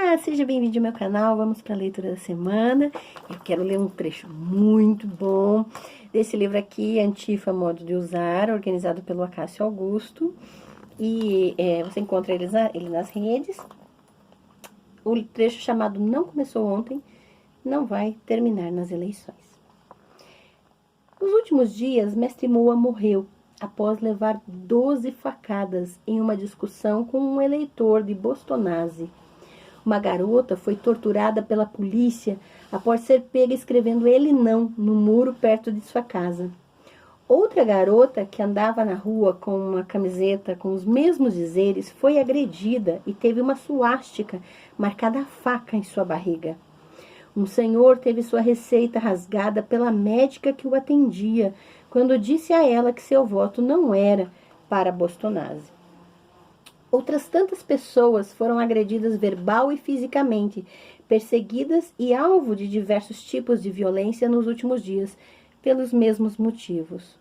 Olá, seja bem-vindo ao meu canal. Vamos para a leitura da semana. Eu quero ler um trecho muito bom desse livro aqui, Antifa Modo de Usar, organizado pelo Acácio Augusto. E você encontra ele nas redes. O trecho chamado Não Começou Ontem, Não Vai Terminar nas Eleições. Nos últimos dias, Mestre Moa morreu após levar 12 facadas em uma discussão com um eleitor de Bostonase. Uma garota foi torturada pela polícia após ser pega escrevendo "ele não" no muro perto de sua casa. Outra garota, que andava na rua com uma camiseta com os mesmos dizeres, foi agredida e teve uma suástica marcada a faca em sua barriga. Um senhor teve sua receita rasgada pela médica que o atendia, quando disse a ela que seu voto não era para Bostonase. Outras tantas pessoas foram agredidas verbal e fisicamente, perseguidas e alvo de diversos tipos de violência nos últimos dias, pelos mesmos motivos.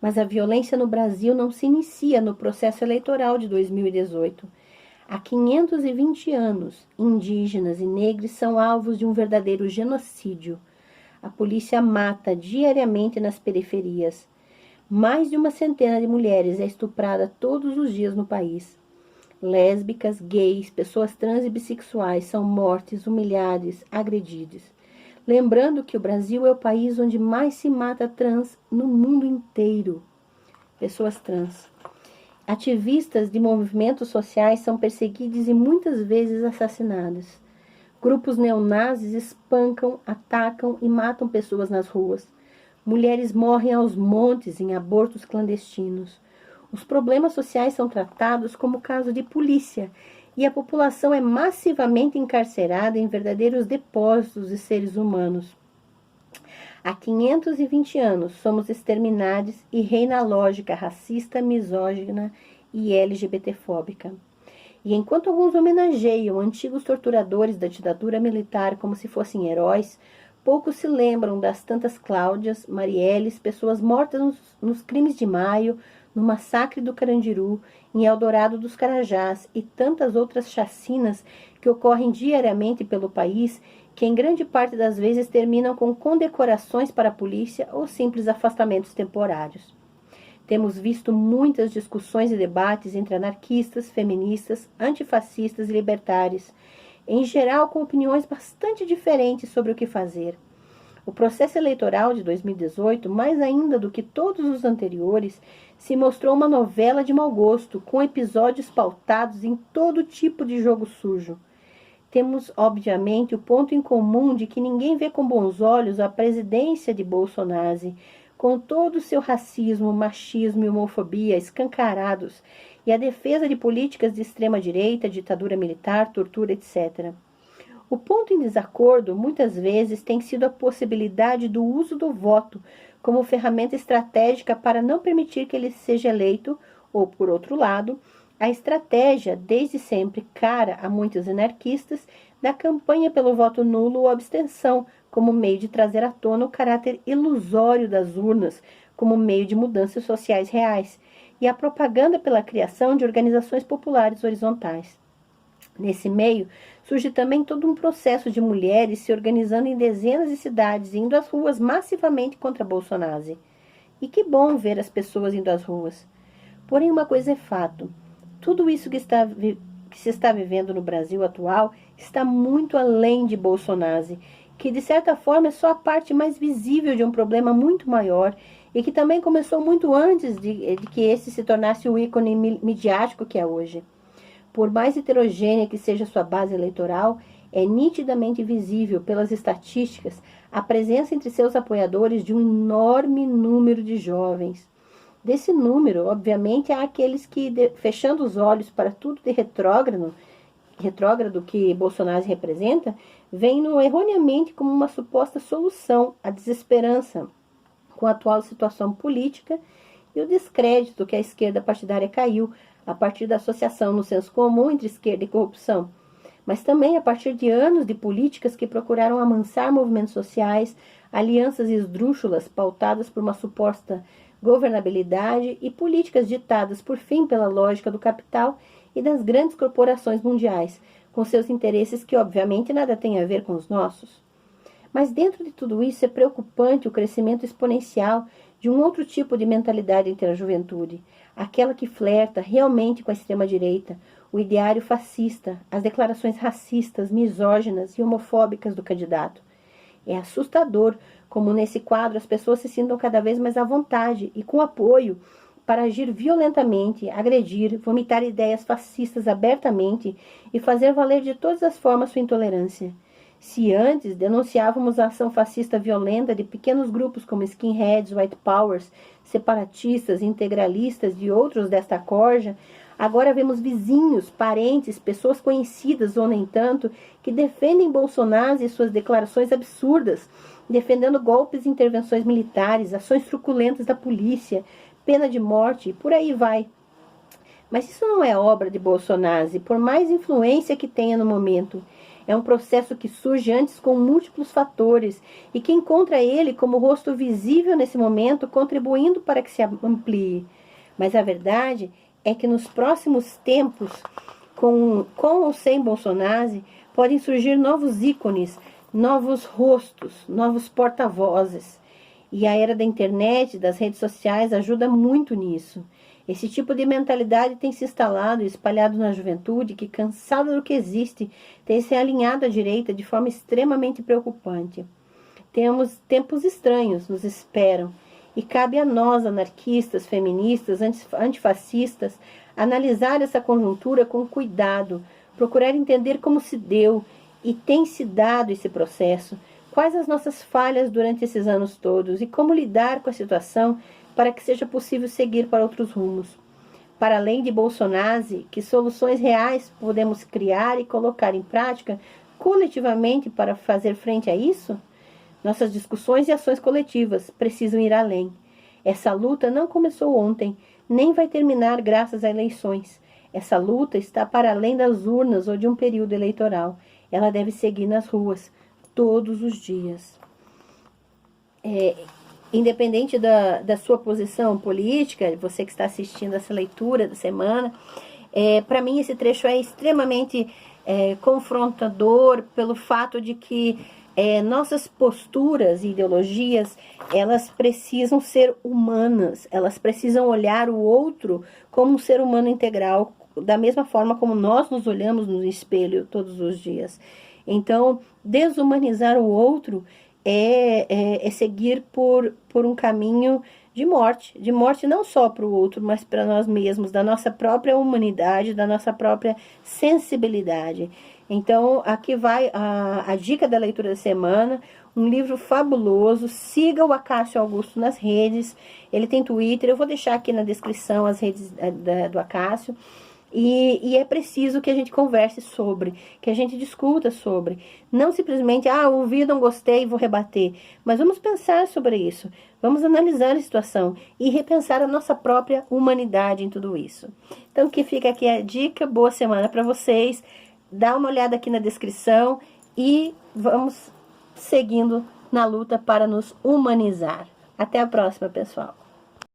Mas a violência no Brasil não se inicia no processo eleitoral de 2018. Há 520 anos, indígenas e negros são alvos de um verdadeiro genocídio. A polícia mata diariamente nas periferias. Mais de uma centena de mulheres é estuprada todos os dias no país. Lésbicas, gays, pessoas trans e bissexuais são mortas, humilhadas, agredidas. Lembrando que o Brasil é o país onde mais se mata trans no mundo inteiro. Pessoas trans. Ativistas de movimentos sociais são perseguidos e muitas vezes assassinados. Grupos neonazis espancam, atacam e matam pessoas nas ruas. Mulheres morrem aos montes em abortos clandestinos. Os problemas sociais são tratados como caso de polícia e a população é massivamente encarcerada em verdadeiros depósitos de seres humanos. Há 520 anos somos exterminados e reina a lógica racista, misógina e LGBTfóbica. E enquanto alguns homenageiam antigos torturadores da ditadura militar como se fossem heróis, poucos se lembram das tantas Cláudias, Marielles, pessoas mortas nos crimes de maio, no massacre do Carandiru, em Eldorado dos Carajás e tantas outras chacinas que ocorrem diariamente pelo país, que em grande parte das vezes terminam com condecorações para a polícia ou simples afastamentos temporários. Temos visto muitas discussões e debates entre anarquistas, feministas, antifascistas e libertários, em geral com opiniões bastante diferentes sobre o que fazer. O processo eleitoral de 2018, mais ainda do que todos os anteriores, se mostrou uma novela de mau gosto, com episódios pautados em todo tipo de jogo sujo. Temos, obviamente, o ponto em comum de que ninguém vê com bons olhos a presidência de Bolsonaro, com todo o seu racismo, machismo e homofobia escancarados, e a defesa de políticas de extrema-direita, ditadura militar, tortura, etc. O ponto em desacordo, muitas vezes, tem sido a possibilidade do uso do voto como ferramenta estratégica para não permitir que ele seja eleito, ou, por outro lado, a estratégia, desde sempre cara a muitos anarquistas, da campanha pelo voto nulo ou abstenção, como meio de trazer à tona o caráter ilusório das urnas, como meio de mudanças sociais reais, e a propaganda pela criação de organizações populares horizontais. Nesse meio, surge também todo um processo de mulheres se organizando em dezenas de cidades, indo às ruas massivamente contra Bolsonaro. E que bom ver as pessoas indo às ruas. Porém, uma coisa é fato. Tudo isso que se está vivendo no Brasil atual está muito além de Bolsonaro, que de certa forma é só a parte mais visível de um problema muito maior e que também começou muito antes de que esse se tornasse o ícone midiático que é hoje. Por mais heterogênea que seja sua base eleitoral, é nitidamente visível pelas estatísticas a presença entre seus apoiadores de um enorme número de jovens. Desse número, obviamente, há aqueles que, fechando os olhos para tudo de retrógrado que Bolsonaro representa, veem-no erroneamente como uma suposta solução à desesperança com a atual situação política e o descrédito que a esquerda partidária caiu a partir da associação no senso comum entre esquerda e corrupção, mas também a partir de anos de políticas que procuraram amansar movimentos sociais, alianças esdrúxulas pautadas por uma suposta governabilidade e políticas ditadas por fim pela lógica do capital e das grandes corporações mundiais, com seus interesses que, obviamente, nada têm a ver com os nossos. Mas dentro de tudo isso é preocupante o crescimento exponencial de um outro tipo de mentalidade entre a juventude, aquela que flerta realmente com a extrema-direita, o ideário fascista, as declarações racistas, misóginas e homofóbicas do candidato. É assustador como nesse quadro as pessoas se sintam cada vez mais à vontade e com apoio para agir violentamente, agredir, vomitar ideias fascistas abertamente e fazer valer de todas as formas sua intolerância. Se antes denunciávamos a ação fascista violenta de pequenos grupos como skinheads, white powers, separatistas, integralistas e outros desta corja, agora vemos vizinhos, parentes, pessoas conhecidas ou nem tanto, que defendem Bolsonaro e suas declarações absurdas, defendendo golpes e intervenções militares, ações truculentas da polícia, pena de morte e por aí vai. Mas isso não é obra de Bolsonaro, por mais influência que tenha no momento. É um processo que surge antes com múltiplos fatores e que encontra ele como rosto visível nesse momento, contribuindo para que se amplie. Mas a verdade é que nos próximos tempos, com ou sem Bolsonaro, podem surgir novos ícones, novos rostos, novos porta-vozes. E a era da internet, das redes sociais, ajuda muito nisso. Esse tipo de mentalidade tem se instalado e espalhado na juventude que, cansada do que existe, tem se alinhado à direita de forma extremamente preocupante. Temos tempos estranhos, nos esperam, e cabe a nós, anarquistas, feministas, antifascistas, analisar essa conjuntura com cuidado, procurar entender como se deu e tem se dado esse processo, quais as nossas falhas durante esses anos todos e como lidar com a situação para que seja possível seguir para outros rumos. Para além de Bolsonaro, que soluções reais podemos criar e colocar em prática coletivamente para fazer frente a isso? Nossas discussões e ações coletivas precisam ir além. Essa luta não começou ontem, nem vai terminar graças a eleições. Essa luta está para além das urnas ou de um período eleitoral. Ela deve seguir nas ruas, todos os dias. Independente da sua posição política, você que está assistindo essa leitura da semana, para mim esse trecho é extremamente confrontador pelo fato de que nossas posturas e ideologias, elas precisam ser humanas, elas precisam olhar o outro como um ser humano integral, da mesma forma como nós nos olhamos no espelho todos os dias. Então, desumanizar o outro é seguir por um caminho de morte não só para o outro, mas para nós mesmos, da nossa própria humanidade, da nossa própria sensibilidade. Então, aqui vai a dica da leitura da semana, um livro fabuloso. Siga o Acácio Augusto nas redes, ele tem Twitter, eu vou deixar aqui na descrição as redes do Acácio. E é preciso que a gente converse sobre, que a gente discuta sobre. Não simplesmente, ouvi, não gostei, vou rebater. Mas vamos pensar sobre isso. Vamos analisar a situação e repensar a nossa própria humanidade em tudo isso. Então, que fica aqui a dica. Boa semana para vocês. Dá uma olhada aqui na descrição e vamos seguindo na luta para nos humanizar. Até a próxima, pessoal.